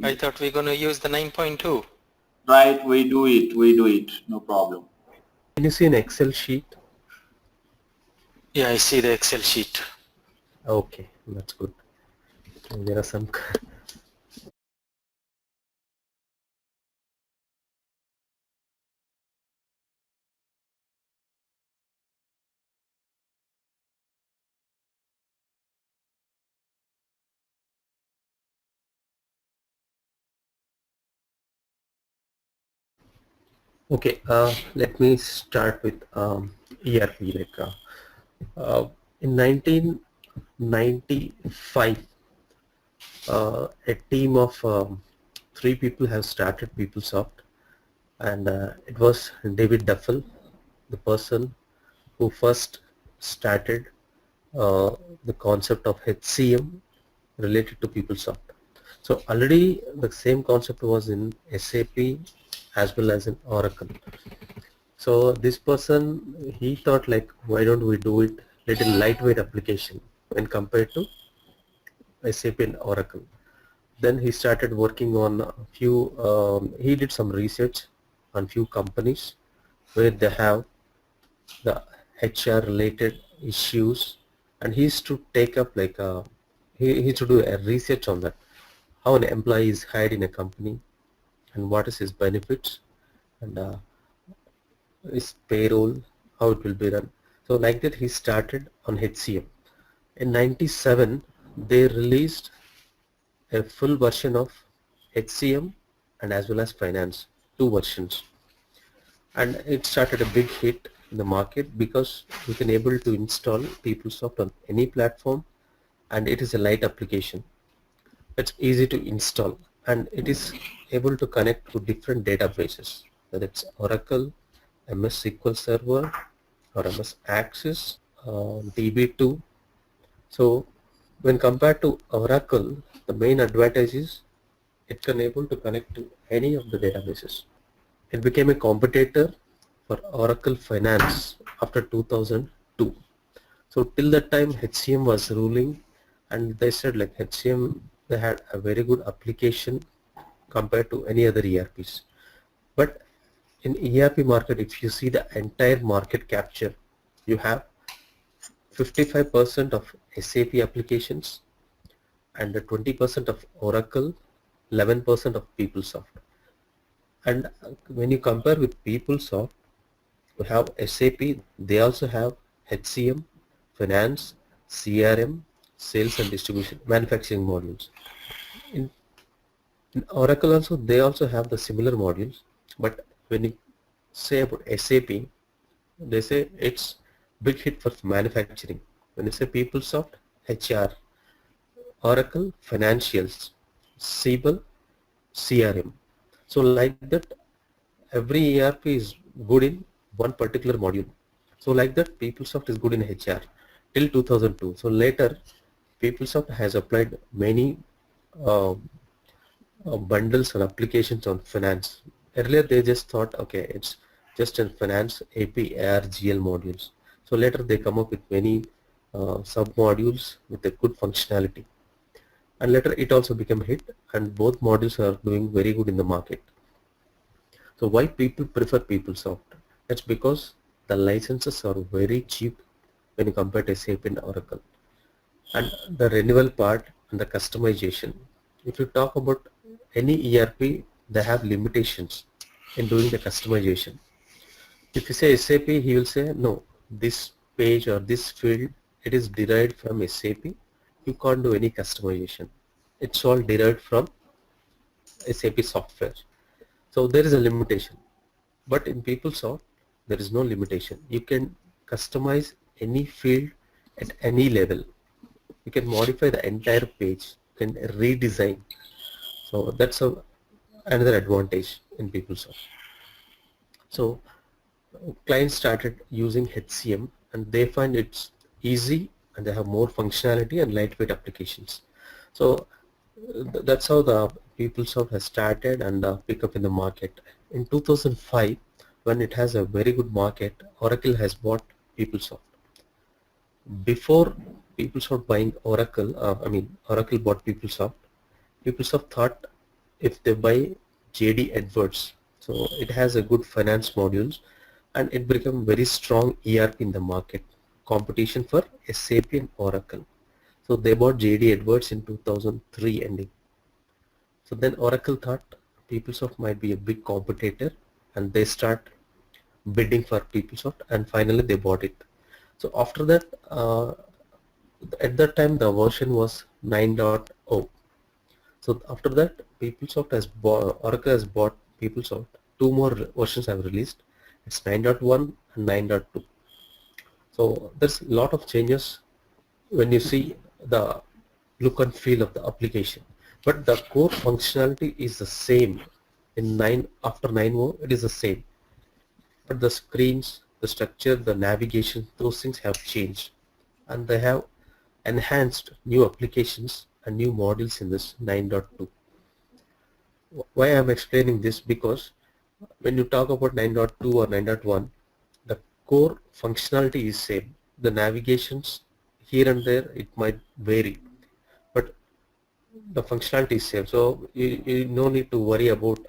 I thought we're going to use the 9.2. Right, we do it, no problem. Can you see an Excel sheet? Yeah, I see the Excel sheet. Okay, that's good. There are some. Okay, let me start with ERP. In 1995, a team of 3 people have started PeopleSoft, and it was David Duffel, the person who first started uh, the concept of HCM related to PeopleSoft. So already the same concept was in SAP as well as in Oracle. So this person, he thought like, why don't we do it little lightweight application when compared to SAP and Oracle. Then he started working on a few, he did some research on few companies where they have the HR related issues, and he used to take up like he used to do a research on that, how an employee is hired in a company and what is his benefits and his payroll, how it will be run. So like that he started on HCM. In 97 they released a full version of HCM and as well as finance, two versions, and it started a big hit in the market because you can able to install PeopleSoft on any platform, and it is a light application. It's easy to install and it is able to connect to different databases, whether it's Oracle, MS SQL Server or MS Access, DB2. So when compared to Oracle, the main advantage is it can able to connect to any of the databases. It became a competitor for Oracle Finance after 2002. So till that time HCM was ruling, and they said like HCM, they had a very good application compared to any other ERPs. But in ERP market, if you see the entire market capture, you have 55% of SAP applications and 20% of Oracle, 11% of PeopleSoft. And when you compare with PeopleSoft, you have SAP, they also have HCM, finance, CRM, sales and distribution, manufacturing modules. In, in Oracle also, they also have the similar modules, but when you say about SAP, they say it's big hit for manufacturing. When you say PeopleSoft, HR, Oracle, financials, Siebel, CRM. So like that, every ERP is good in one particular module. So like that, PeopleSoft is good in HR till 2002. So later, PeopleSoft has applied many uh, bundles and applications on finance. Earlier, they just thought, okay, it's just in finance AP, AR, GL modules. So later, they come up with many sub modules with a good functionality. And later, it also became a hit, and both modules are doing very good in the market. So why people prefer PeopleSoft? That's because the licenses are very cheap when you compare to SAP and Oracle. And the renewal part and the customization. If you talk about any ERP, they have limitations in doing the customization. If you say SAP, he will say, no, this page or this field, it is derived from SAP. You can't do any customization. It's all derived from SAP software. So there is a limitation. But in PeopleSoft, there is no limitation. You can customize any field at any level. You can modify the entire page. You can redesign. So that's another advantage in PeopleSoft. So clients started using HCM and they find it's easy and they have more functionality and lightweight applications. So that's how the PeopleSoft has started and pick up in the market. In 2005, when it has a very good market, Oracle has bought PeopleSoft. Before PeopleSoft buying Oracle, Oracle bought PeopleSoft. PeopleSoft thought if they buy JD Edwards. So it has a good finance modules and it become very strong ERP in the market. Competition for SAP and Oracle. So they bought JD Edwards in 2003 ending. So then Oracle thought PeopleSoft might be a big competitor and they start bidding for PeopleSoft and finally they bought it. So after that, at that time the version was 9.0. So after that, PeopleSoft has bought, Oracle has bought PeopleSoft. Two more versions have released. It's 9.1 and 9.2. So there's a lot of changes when you see the look and feel of the application. But the core functionality is the same. In 9, after 9.0, it is the same. But the screens, the structure, the navigation, those things have changed. And they have enhanced new applications and new modules in this 9.2. Why I'm explaining this, because when you talk about 9.2 or 9.1, the core functionality is same. The navigations here and there, it might vary, but the functionality is same. So you no need to worry about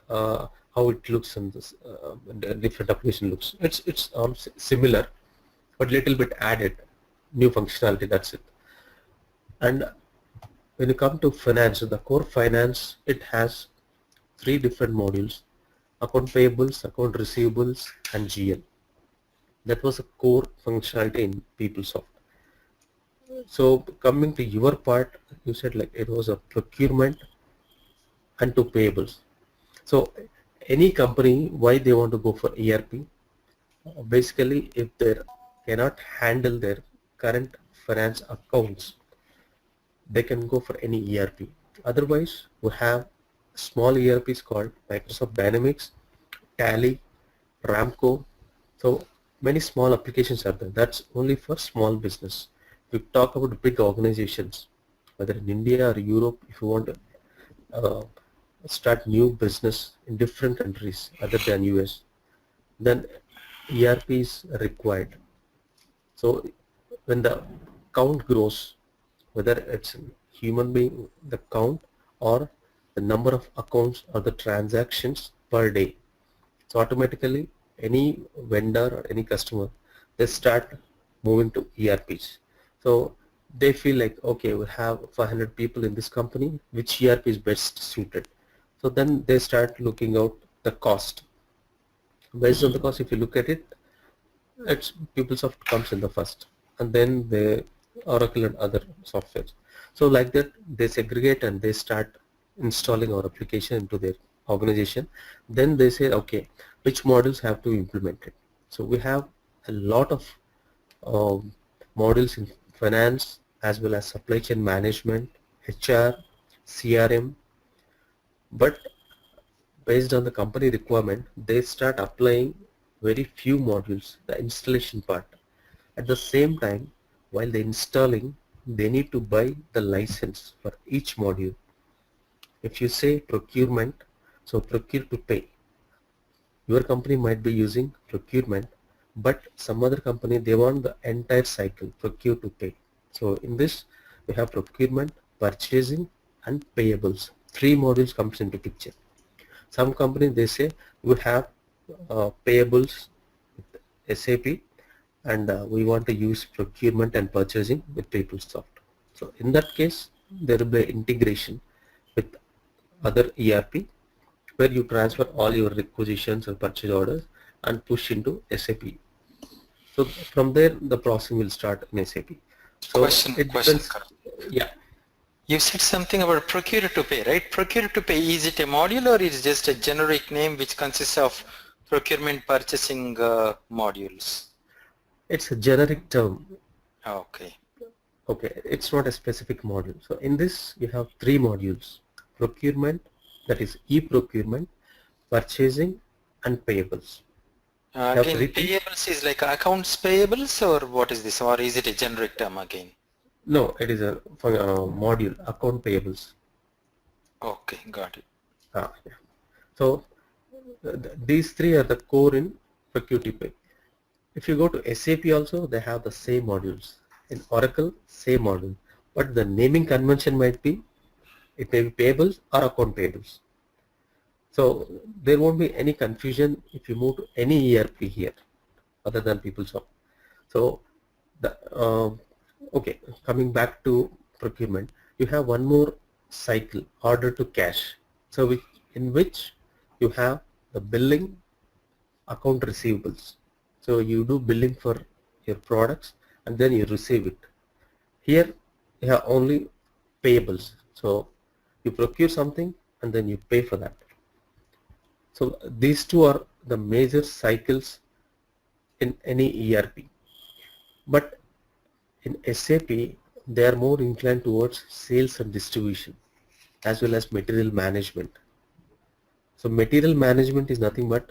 how it looks and this the different application looks. It's similar, but little bit added new functionality. That's it. And when you come to finance, the core finance, it has three different modules: account payables, account receivables, and GL. That was a core functionality in PeopleSoft. So coming to your part, you said like it was a procurement and to payables. So any company, why they want to go for ERP? Basically, if they cannot handle their current finance accounts, they can go for any ERP. Otherwise, we have small ERPs called Microsoft Dynamics, Tally, Ramco. So many small applications are there. That's only for small business. If you talk about big organizations, whether in India or Europe, if you want to uh, start new business in different countries other than US, then ERP is required. So when the count grows, whether it's human being, the count, or the number of accounts or the transactions per day, so automatically any vendor or any customer, they start moving to ERPs. So they feel like, okay, we have 500 people in this company, which ERP is best suited? So then they start looking out the cost. Based on the cost, if you look at it, it's PeopleSoft comes in the first, and then the Oracle and other softwares. So like that, they segregate and they start installing our application into their organization. Then they say, okay, which modules have to be implemented. So we have a lot of um, modules in finance as well as supply chain management, HR, CRM, but based on the company requirement, they start applying very few modules, the installation part. At the same time, while they're installing, they need to buy the license for each module. If you say procurement, so procure to pay, your company might be using procurement, but some other company, they want the entire cycle, procure to pay. So in this, we have procurement, purchasing, and payables. Three modules comes into picture. Some companies, they say we have payables with SAP, and we want to use procurement and purchasing with PeopleSoft. So in that case, there will be integration with other ERP where you transfer all your requisitions and purchase orders and push into SAP. So from there, the processing will start in SAP. So Question, it depends. Karan. Yeah. You said something about procure to pay, right? Procure to pay, is it a module or is it just a generic name which consists of procurement purchasing modules? It's a generic term. Okay. Okay, it's not a specific module. So in this, you have three modules: procurement, that is e-procurement, purchasing, and payables. You have Again, three things. payables is like accounts payables, or what is this, or is it a generic term again? No, it is a module, account payables. Okay, got it. Yeah. So these three are the core in procure to pay. If you go to SAP also, they have the same modules. In Oracle, same module, but the naming convention might be, it may be payables or account payables. So there won't be any confusion if you move to any ERP here other than PeopleSoft. So the okay, coming back to procurement, you have one more cycle, order to cash. So in which you have the billing, account receivables. So you do billing for your products and then you receive it. Here you have only payables. So you procure something and then you pay for that. So these two are the major cycles in any ERP. But in SAP, they are more inclined towards sales and distribution as well as material management. So material management is nothing but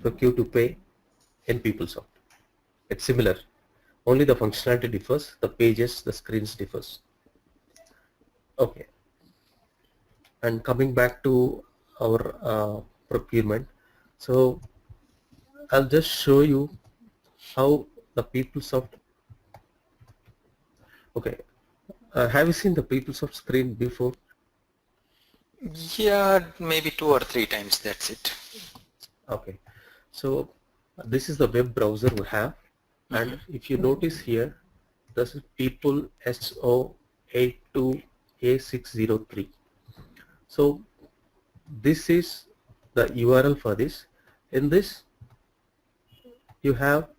procure to pay in PeopleSoft. It's similar. Only the functionality differs, the pages, the screens differs. Okay. And coming back to our procurement, so I'll just show you how the PeopleSoft. Okay, have you seen the PeopleSoft screen before? Yeah, maybe 2 or 3 times, that's it. Okay, so this is the web browser we have, and if you notice here, this is people SO82A603. So this is the URL for this. In this, you have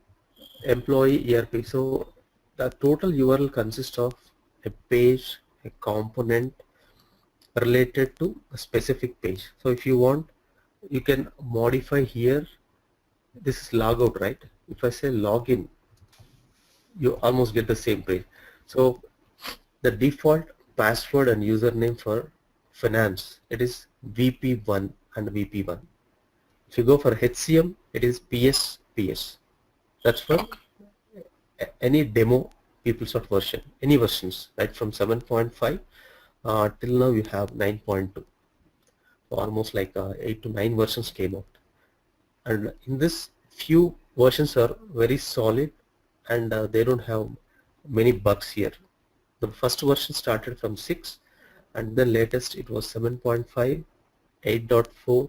employee ERP. So the total URL consists of a page, a component related to a specific page. So if you want, you can modify here. This is logout, right? If I say login, you almost get the same page. So the default password and username for finance, it is VP1 and VP1. If you go for HCM, it is PS. That's for any demo PeopleSoft version, any versions, right? From 7.5 till now you have 9.2. So almost like 8 to 9 versions came out. And in this, few versions are very solid and they don't have many bugs here. The first version started from 6 and then latest it was 7.5, 8.4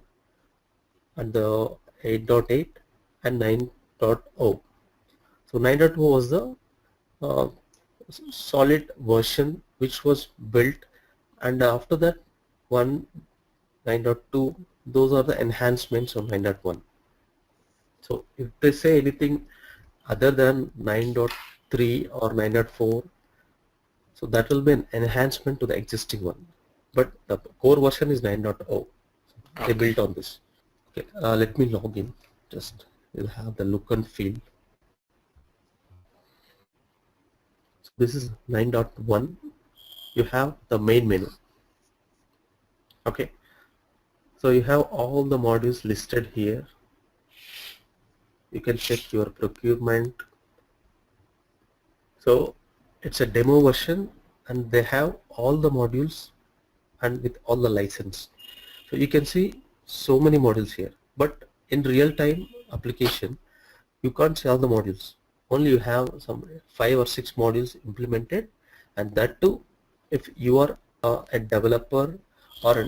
and the 8.8 and 9.0. So 9.0 was the solid version which was built, and after that 9.2, those are the enhancements of 9.1. So if they say anything other than 9.3 or 9.4, so that will be an enhancement to the existing one, but the core version is 9.0. They built on this. Okay, let me log in. Just you'll have the look and feel. So this is 9.1. You have the main menu. Okay, so you have all the modules listed here. You can check your procurement. So it's a demo version and they have all the modules and with all the license. So you can see so many modules here, but in real time application you can't see all the modules. Only you have some 5 or 6 modules implemented, and that too if you are a developer or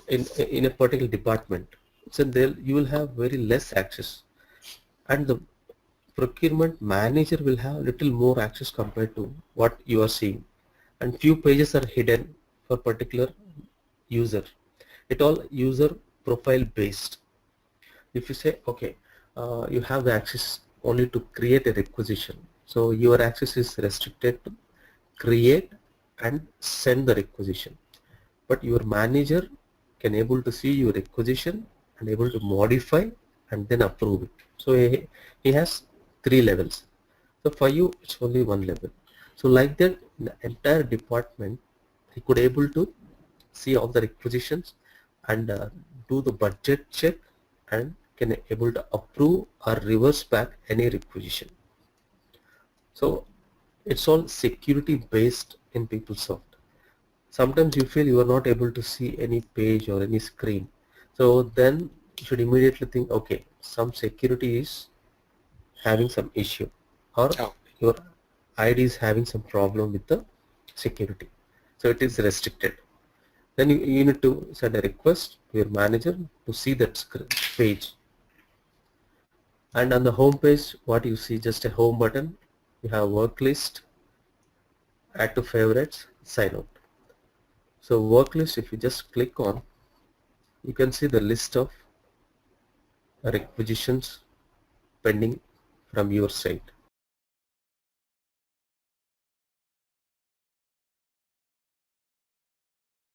in a particular department, so there you will have very less access, and the procurement manager will have little more access compared to what you are seeing, and few pages are hidden for particular user. It all user profile based. If you say okay, you have the access only to create a requisition, so your access is restricted to create and send the requisition, but your manager can able to see your requisition and able to modify and then approve it. So he has 3 levels. So for you it's only 1 level. So like that, the entire department, he could able to see all the requisitions and do the budget check and can able to approve or reverse back any requisition. So it's all security based in PeopleSoft. Sometimes you feel you are not able to see any page or any screen, so then you should immediately think, okay, some security is having some issue, or your ID is having some problem with the security, so it is restricted. Then you need to send a request to your manager to see that page. And on the home page, what you see, just a home button. You have work list, add to favorites, sign out. So work list, if you just click on, you can see the list of requisitions pending from your side.